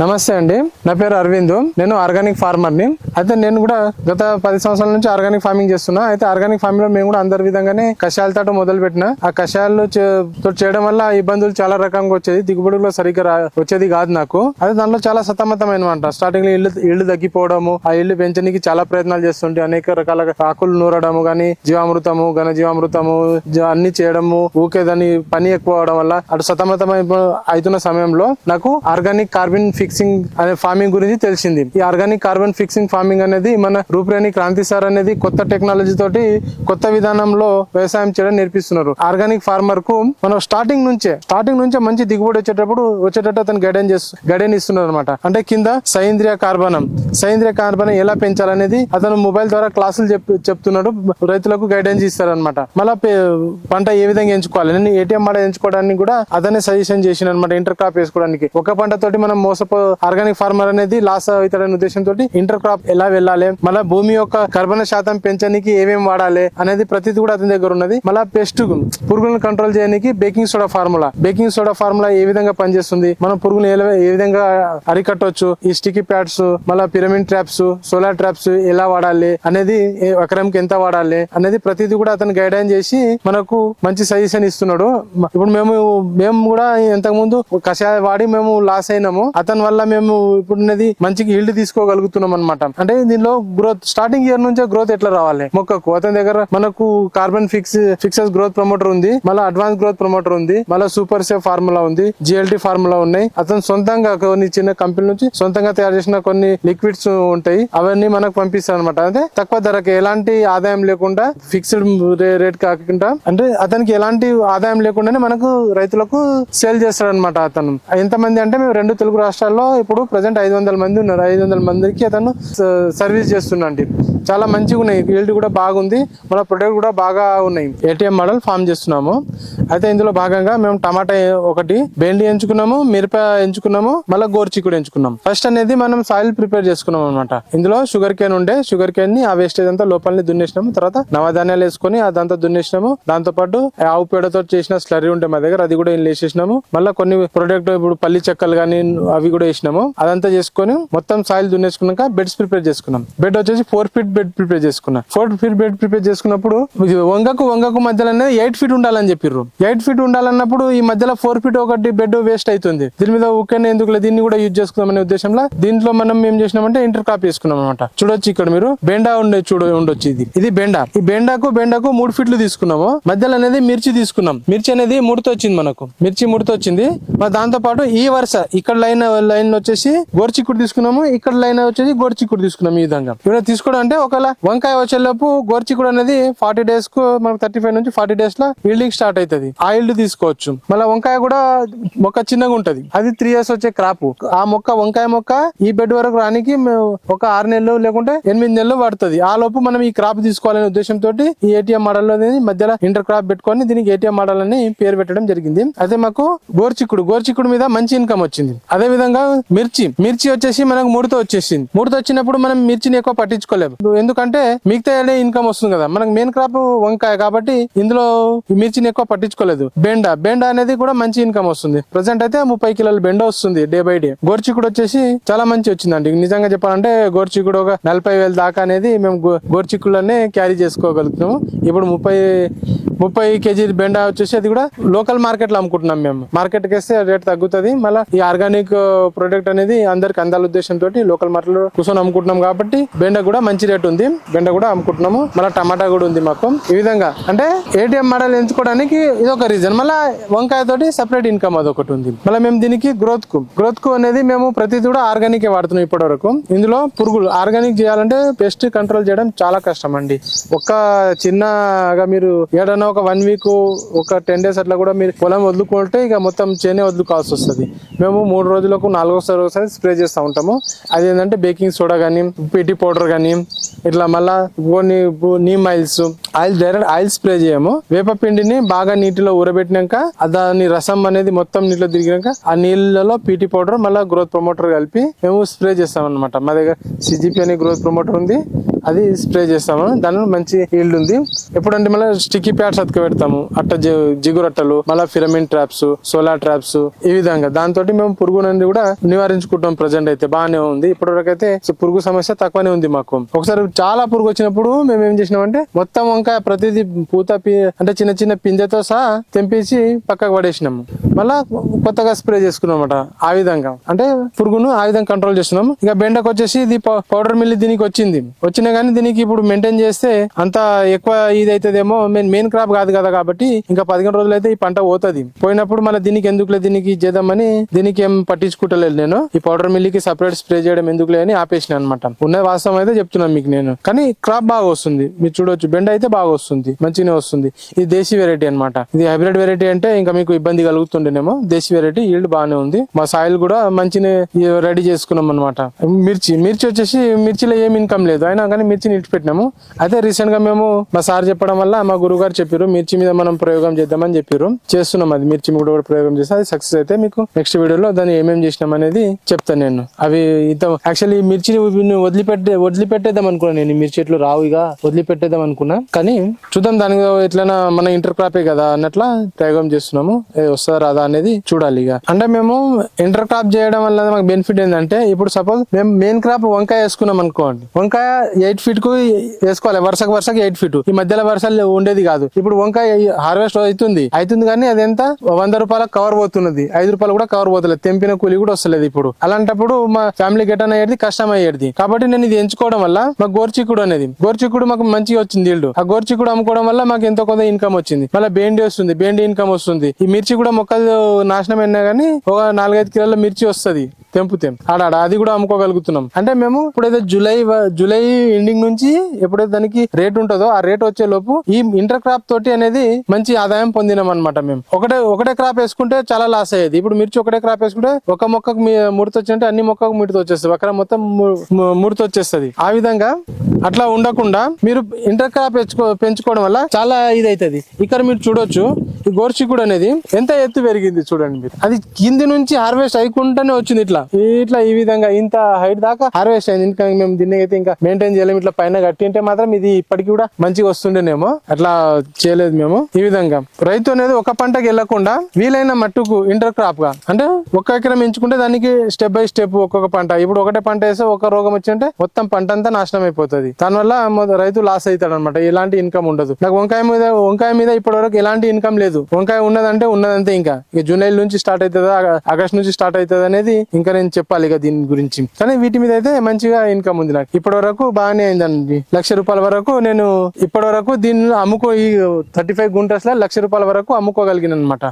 నమస్తే అండి, నా పేరు అరవింద్. నేను ఆర్గానిక్ ఫార్మర్ ని. అయితే నేను కూడా గత 10 సంవత్సరాల నుంచి ఆర్గానిక్ ఫార్మింగ్ చేస్తున్నా. అయితే ఆర్గానిక్ ఫార్మింగ్ లో మేము కూడా అందరి విధంగానే కషాయాలతో మొదలు పెట్టిన. ఆ కషాయాలు చేయడం వల్ల ఇబ్బందులు చాలా రకంగా వచ్చేది, దిగుబడులు సరిగ్గా వచ్చేది కాదు నాకు. అయితే దాంట్లో చాలా సతమతమైనమాట. స్టార్టింగ్ లో ఇళ్ళు తగ్గిపోవడము, ఆ ఇళ్ళు పెంచడానికి చాలా ప్రయత్నాలు చేస్తుంటే అనేక రకాల ఆకులు నూరడము గానీ, జీవామృతము, ఘన జీవామృతము అన్ని చేయడము, ఊకే దాన్ని పని ఎక్కువ అవడం వల్ల అటు సతమతమై అవుతున్న సమయంలో నాకు ఆర్గానిక్ కార్బన్ ఫిక్సింగ్ అనే ఫార్మింగ్ గురించి తెలిసింది. ఈ ఆర్గానిక్ కార్బన్ ఫిక్సింగ్ ఫార్మింగ్ అనేది మన రూపురేణి క్రాంతి సార్ అనేది కొత్త టెక్నాలజీ తోటి కొత్త విధానంలో వ్యవసాయం చేయడం నేర్పిస్తున్నారు. ఆర్గానిక్ ఫార్మర్ కు మనం స్టార్టింగ్ నుంచే మంచి దిగుబడి వచ్చేటట్టు అతను గైడెన్స్ ఇస్తున్నారు అనమాట. అంటే కింద సేంద్రియ కార్బనం ఎలా పెంచాలనేది అతను మొబైల్ ద్వారా క్లాసులు చెప్తున్నాడు, రైతులకు గైడెన్స్ ఇస్తారు అనమాట. మళ్ళీ పంట ఏ విధంగా ఎంచుకోవాలి, నేను ఏటీఎం మాట ఎంచుకోవడానికి కూడా అతనే సజెషన్ చేసిన అనమాట. ఇంటర్ క్రాప్ వేసుకోవడానికి ఒక పంట తోటి మనం ఆర్గానిక్ ఫార్మర్ అనేది లాస్ అవుతాడనే ఉద్దేశంతో ఇంటర్ క్రాప్ ఎలా వెళ్ళాలి, మళ్ళీ భూమి యొక్క కర్బన శాతం పెంచడానికి ఏమేమి వాడాలి అనేది ప్రతిది కూడా అతని దగ్గర ఉన్నది. మళ్ళీ పెస్ట్ పురుగులను కంట్రోల్ చేయడానికి బేకింగ్ సోడా ఫార్ములా ఏ విధంగా పనిచేస్తుంది, మనం పురుగులు ఏ విధంగా అరికట్టవచ్చు, ఈ స్టికీ ప్యాడ్స్, మళ్ళీ పిరమిడ్ ట్రాప్స్, సోలార్ ట్రాప్స్ ఎలా వాడాలి అనేది, ఎకరంకి ఎంత వాడాలి అనేది ప్రతిది కూడా అతను గైడెన్స్ చేసి మనకు మంచి సజెషన్ ఇస్తున్నాడు. ఇప్పుడు మేము కూడా ఇంతకు ముందు కషాయ వాడి మేము లాస్ అయినాము. అతని వల్ల మేము ఇప్పుడు మంచి ఈల్డ్ తీసుకోగలుగుతున్నాం అనమాట. అంటే దీనిలో గ్రోత్ స్టార్టింగ్ ఇయర్ నుంచే గ్రోత్ ఎట్లా రావాలి మొక్కకు, అతని దగ్గర మనకు కార్బన్ ఫిక్సెస్ గ్రోత్ ప్రమోటర్ ఉంది, మళ్ళీ అడ్వాన్స్ గ్రోత్ ప్రమోటర్ ఉంది, మళ్ళీ సూపర్ సేఫ్ ఫార్ములా ఉంది, జిఎల్టీ ఫార్ములా ఉన్నాయి. అతను సొంతంగా కొన్ని చిన్న కంపెనీ నుంచి సొంతంగా తయారు చేసిన కొన్ని లిక్విడ్స్ ఉంటాయి, అవన్నీ మనకు పంపిస్తారు అనమాట. అంటే తక్కువ ధరకి ఎలాంటి ఆదాయం లేకుండా, ఫిక్స్డ్ రేట్ కాకుండా, అంటే అతనికి ఎలాంటి ఆదాయం లేకుండానే మనకు రైతులకు సేల్ చేస్తాడు అనమాట. అతను ఎంతమంది అంటే మేము 2 తెలుగు రాష్ట్రాల్లో ఇప్పుడు ప్రెసెంట్ 500 మంది ఉన్నారు. 500 మందికి అతను సర్వీస్ చేస్తున్నాండి. చాలా మంచిగా ఉన్నాయి, ఈల్డ్ కూడా బాగుంది, మన ప్రొడక్ట్ కూడా బాగా ఉన్నాయి. ఏటీఎం మోడల్ ఫామ్ చేస్తున్నాము. అయితే ఇందులో భాగంగా మేము టమాటా ఒకటి, బెండి ఎంచుకున్నాము, మిరప ఎంచుకున్నాము, మళ్ళీ గోర్చిక్కుడు ఎంచుకున్నాం. ఫస్ట్ అనేది మనం సాయిల్ ప్రిపేర్ చేసుకున్నాం అనమాట. ఇందులో షుగర్ కేన్ ని ఆ వేస్టేజ్ అంతా లోపలిని దున్నేసినాము. తర్వాత నవధాన్యాలు వేసుకొని అదంతా దున్నేసినాము. దాంతో పాటు ఆవు పేడతో చేసిన స్లరీ ఉంటే మా దగ్గర, అది కూడా వేసేసినాము. మళ్ళీ కొన్ని ప్రొడక్ట్ ఇప్పుడు పల్లి చెక్కలు కానీ అవి కూడా వేసినాము. అదంతా చేసుకొని మొత్తం సాయిల్ దున్నేసుకున్నాక బెడ్స్ ప్రిపేర్ చేసుకున్నాం. బెడ్ వచ్చేసి 4 ఫీట్ బెడ్ ప్రిపేర్ చేసుకున్నాం. 4 ఫీట్ బెడ్ ప్రిపేర్ చేసుకున్నప్పుడు వంగకు మధ్యలో 8 ఫీట్ ఉండాలని చెప్పిర్రు. 8 ఫీట్ ఉండాలన్నప్పుడు ఈ మధ్యలో 4 ఫీట్ ఒకటి బెడ్ వేస్ట్ అవుతుంది. దీని మీద ఊరికే ఎందుకు దీన్ని కూడా యూజ్ చేసుకుందాం అనే ఉద్దేశంలో దీంట్లో మనం ఏం చేసినామంటే ఇంటర్ క్రాప్ చేసుకున్నాం అనమాట. చూడొచ్చు ఇక్కడ మీరు బెండా ఉండొచ్చు. ఇది బెండా. ఈ బెండాకు 3 ఫీట్లు తీసుకున్నాము. మధ్యలో అనేది మిర్చి తీసుకున్నాం. మిర్చి అనేది ముడత వచ్చింది, మనకు మిర్చి ముడత వచ్చింది. దాంతో పాటు ఈ వరుస ఇక్కడ లైన్ వచ్చేసి గోర్చిక్కుడు తీసుకున్నాము, ఇక్కడ లైన్ వచ్చేసి గోర్చిక్కుడు తీసుకున్నాం. ఈ విధంగా ఇక్కడ తీసుకోవడం అంటే ఒకవేళ వంకాయ వచ్చేలోపు గోర్చిక్కుడు అనేది 40 డేస్ కు మనకు 35 నుంచి 40 డేస్ లో ఈల్డింగ్ స్టార్ట్ అవుతుంది. ఆ ఈల్డ్ తీసుకోవచ్చు. మళ్ళీ వంకాయ కూడా మొక్క చిన్నగా ఉంటది, అది 3 ఇయర్స్ వచ్చే క్రాప్. ఆ వంకాయ మొక్క ఈ బెడ్ వరకు రానికి ఒక 6 నెలలు లేకుంటే 8 నెలలు పడుతుంది. ఆ లోపు మనం ఈ క్రాప్ తీసుకోవాలనే ఉద్దేశంతో ఈ ఏటీఎం మోడల్ అనేది మధ్యలో ఇంటర్ క్రాప్ పెట్టుకొని దీనికి ఏటీఎం మోడల్ అని పేరు పెట్టడం జరిగింది. అయితే మాకు గోర్చిక్కుడు మీద మంచి ఇన్కమ్ వచ్చింది. అదే విధంగా మిర్చి వచ్చేసి మనకు ముడత వచ్చినప్పుడు మనం మిర్చిని ఎక్కువ పట్టించుకోలేము, ఎందుకంటే మిగతా ఇన్కమ్ వస్తుంది కదా. మనకు మెయిన్ క్రాప్ వంకాయ కాబట్టి ఇందులో మిర్చిని ఎక్కువ పట్టించుకోలేదు. బెండ అనేది కూడా మంచి ఇన్కమ్ వస్తుంది. ప్రెసెంట్ అయితే 30 కిలోల బెండ వస్తుంది డే బై డే. గోర్చిక్కుడు వచ్చేసి చాలా మంచి వచ్చిందండి. నిజంగా చెప్పాలంటే గోర్చిక్కుడు ఒక 40,000 దాకా అనేది మేము గోర్చిక్కుడునే క్యారీ చేసుకోగలుగుతున్నాము. ఇప్పుడు 30 కేజీ బెండ వచ్చేసి అది కూడా లోకల్ మార్కెట్ లో అమ్ముకుంటున్నాం. మేము మార్కెట్ కి వేస్తే రేట్ తగ్గుతుంది. మళ్ళీ ఈ ఆర్గానిక్ ప్రొడక్ట్ అనేది అందరికి అందాల ఉద్దేశంతో లోకల్ మార్కెట్ లో కూర్చొని అమ్ముకుంటున్నాం కాబట్టి బెండ కూడా మంచి రేట్ ఉంది. బెండ కూడా అమ్ముకుంటున్నాము. మళ్ళీ టమాటా కూడా ఉంది మాకు. ఈ విధంగా అంటే ఏటీఎం మోడల్ ఎంచుకోవడానికి ఇదొక రీజన్. మళ్ళీ వంకాయ తోటి సపరేట్ ఇన్కమ్ అదొకటి ఉంది. మళ్ళీ మేము దీనికి గ్రోత్ కు అనేది మేము ప్రతిదీ కూడా ఆర్గానిక్ వాడుతున్నాం ఇప్పటి వరకు. ఇందులో పురుగులు ఆర్గానిక్ చేయాలంటే పెస్ట్ కంట్రోల్ చేయడం చాలా కష్టం అండి. ఒక చిన్నగా మీరు ఏడన్నా ఒక 1 వీక్ ఒక 10 డేస్ అట్లా కూడా మీరు పొలం వదులుకుంటే ఇక మొత్తం చేనే వదులుకోవాల్సి వస్తుంది. మేము 3 రోజులకు 4 ఒకసారి స్ప్రే చేస్తూ ఉంటాము. అది ఏంటంటే బేకింగ్ సోడా కానీ, పీటీ పౌడర్ కానీ, ఇట్లా మళ్ళా కొన్ని నీమ్ డైరెక్ట్ ఆయిల్ స్ప్రే చేయము. వేప పిండిని బాగా నీటిలో ఊరబెట్టినాక దాని రసం అనేది మొత్తం నీటిలో తిరిగినాక ఆ నీళ్ళలో పీటీ పౌడర్ మళ్ళీ గ్రోత్ ప్రమోటర్ కలిపి మేము స్ప్రే చేస్తాం అనమాట. మా దగ్గర సిజిపి అనే గ్రోత్ ప్రమోటర్ ఉంది, అది స్ప్రే చేస్తాము. దానిలో మంచి ఈల్డ్ ఉంది. ఎప్పుడంటే మళ్ళీ స్టిక్కీ ప్యాడ్స్ అతక పెడతాము, జిగురట్టలు, మళ్ళీ ఫిరమిన్ ట్రాప్స్, సోలార్ ట్రాప్స్, ఈ విధంగా దాంతో మేము పురుగు నుండి కూడా నివారించుకుంటాం. ప్రజెంట్ అయితే బాగానే ఉంది. ఇప్పటివరకు అయితే పురుగు సమస్య తక్కువనే ఉంది మాకు. ఒకసారి చాలా పురుగు వచ్చినప్పుడు మేము ఏం చేసినామంటే మొత్తం వంకాయ ప్రతిదీ అంటే చిన్న చిన్న పిందెతో సహా తెంపేసి పక్కకు పడేసినాము. మళ్ళా కొత్తగా స్ప్రే చేసుకున్నాం అన్నమాట. ఆ విధంగా అంటే పురుగును ఆ విధంగా కంట్రోల్ చేస్తున్నాం. ఇక బెండకు వచ్చేసి ఇది పౌడర్ మిల్ దీనికి వచ్చినా కానీ దీనికి ఇప్పుడు మెయింటైన్ చేస్తే అంత ఎక్కువ ఇది అవుతుందేమో. మెయిన్ క్రాప్ కాదు కదా, కాబట్టి ఇంకా 15 రోజులు అయితే ఈ పంట పోతుంది. పోయినప్పుడు మళ్ళీ దీనికి ఎందుకులే, దీనికి చేద్దామని దీనికి ఏం పట్టించుకుంటలేదు నేను. ఈ పౌడర్ మిల్ కి సపరేట్ స్ప్రే చేయడం ఎందుకులే అని ఆపేసిన అనమాట. ఉన్న వాస్తవం అయితే చెప్తున్నాను మీకు నేను. కానీ క్రాప్ బాగా వస్తుంది, మీరు చూడొచ్చు. బెండ అయితే బాగా వస్తుంది, మంచిగానే వస్తుంది. ఇది దేశీ వెరైటీ అనమాట. ఇది హైబ్రిడ్ వెరైటీ అంటే ఇంకా మీకు ఇబ్బంది కలుగుతుండేనేమో. దేశీ వెరైటీ ఈల్డ్ బాగానే ఉంది. మా సాయిల్ కూడా మంచిగా రెడీ చేసుకున్నాం అనమాట. మిర్చి వచ్చేసి మిర్చిలో ఏం ఇన్కమ్ లేదు, అయినా కానీ మిర్చిని ఇడిచిపెట్టినాము. అయితే రీసెంట్ గా మేము మా సార్ చెప్పడం వల్ల మా గురువు గారు చెప్పారు మిర్చి మీద మనం ప్రయోగం చేద్దామని చెప్పారు. చేస్తున్నాం. అది మిర్చి మీద కూడా ప్రయోగం చేస్తే అది సక్సెస్ అయితే మీకు నెక్స్ట్ వీడియోలో దాన్ని ఏమేమి చేసినాం అనేది చెప్తాను నేను. అవి యాక్చువల్లీ మిర్చిని వదిలిపెట్టేద్దాం అనుకున్నాను నేను. మిర్చి చెట్లు రావు, ఇక వదిలిపెట్టేద్దాం అనుకున్నా. కానీ చూద్దాం, దానికి ఎట్లైనా మన ఇంటర్ క్రాపే కదా అన్నట్ల ప్రయోగం చేస్తున్నాము. వస్తుందా రాదా అనేది చూడాలి. ఇక అంటే మేము ఇంటర్ క్రాప్ చేయడం వల్ల మాకు బెనిఫిట్ ఏంటంటే, ఇప్పుడు సపోజ్ మేము మెయిన్ క్రాప్ వంకాయ వేసుకున్నాం అనుకోండి. వంకాయ 8 feet కు వేసుకోవాలి, వరుసకు 8 feet. ఈ మధ్యలో వర్షాలు ఉండేది కాదు. ఇప్పుడు వంకాయ హార్వెస్ట్ అవుతుంది కానీ అది ఎంత 100 రూపాయలకు కవర్ పోతున్నది, 5 రూపాయలు కూడా కవర్ పోతలేదు. తెంపిన కూలి కూడా వస్తలేదు. ఇప్పుడు అలాంటప్పుడు మా ఫ్యామిలీకి ఎటన్ అయ్యేది, కష్టం అయ్యేది. కాబట్టి నేను ఇది ఎంచుకోవడం వల్ల మాకు గోర్చిక్కుడు మాకు మంచిగా వచ్చింది ఈల్డ్. ఆ గోర్చిక్కుడు అమ్ముకోవడం వల్ల మాకు ఎంతో కొంత ఇన్కమ్ వచ్చింది. మళ్ళీ బేండి ఇన్కమ్ వస్తుంది. ఈ మిర్చి కూడా మొక్కలు నాశనం అయినా గానీ ఒక 4-5 కిలోల మిర్చి వస్తుంది తెంపుతే అది కూడా అమ్ముకోగలుగుతున్నాం. అంటే మేము ఇప్పుడైతే జూలై ఎండింగ్ నుంచి ఎప్పుడైతే దానికి రేట్ ఉంటుందో ఆ రేట్ వచ్చే లోపు ఈ ఇంటర్ క్రాప్ తోటి అనేది మంచి ఆదాయం పొందినాం అనమాట. మేము ఒకటే క్రాప్ వేసుకుంటే చాలా లాస్ అయ్యేది. ఇప్పుడు మిర్చి ఒకటే క్రాప్ వేసుకుంటే ఒక మొక్కకు ముడత వచ్చినట్టే అన్ని మొక్కకు ముడత వచ్చేస్తుంది, ఒక మొత్తం ముడత వచ్చేస్తుంది. ఆ విధంగా అట్లా ఉండకుండా మీరు ఇంటర్ క్రాప్ పెంచుకోవడం వల్ల చాలా ఇది అవుతుంది. ఇక్కడ మీరు చూడొచ్చు, ఈ గోర్చిక్కుడు అనేది ఎంత ఎత్తు పెరిగింది చూడండి మీరు. అది కింది నుంచి హార్వెస్ట్ అయికుండానే వచ్చింది. ఇట్లా ఈ విధంగా ఇంత హైట్ దాకా హార్వెస్ట్ అయింది. ఇంకా మేము దీన్ని అయితే ఇంకా మెయింటైన్ చేయలేము. ఇట్లా పైన కట్టింటే మాత్రం ఇది ఇప్పటికి కూడా మంచిగా వస్తుండేనేమో. అట్లా చేయలేదు మేము. ఈ విధంగా రైతు అనేది ఒక పంటకి వెళ్లకుండా వీలైన మట్టుకు ఇంటర్ క్రాప్ గా, అంటే ఒక ఎకరం ఎంచుకుంటే దానికి స్టెప్ బై స్టెప్ ఒక్కొక్క పంట. ఇప్పుడు ఒకటే పంట వేస్తే ఒక రోగం వచ్చింటే మొత్తం పంట అంతా నాశనం అయిపోతుంది. దానివల్ల రైతు లాస్ అవుతాడు అనమాట. ఎలాంటి ఇన్కమ్ ఉండదు. నాకు వంకాయ మీద ఇప్పటి వరకు ఎలాంటి ఇన్కమ్ లేదు. వంకాయ ఉన్నదంటే ఉన్నదంతే. ఇంకా జూలై నుంచి స్టార్ట్ అవుతుందా, ఆగస్ట్ నుంచి స్టార్ట్ అవుతుంది అనేది ఇంకా నేను చెప్పాలి ఇక దీని గురించి. కానీ వీటి మీద అయితే మంచిగా ఇన్కమ్ ఉంది నాకు. ఇప్పటి వరకు బాగానే అయిందండి. 1,00,000 రూపాయల వరకు నేను ఇప్పటి వరకు దీన్ని ఈ 35 గుంటస్ లో 1,00,000 రూపాయల వరకు అమ్ముకోగలిగిన అనమాట.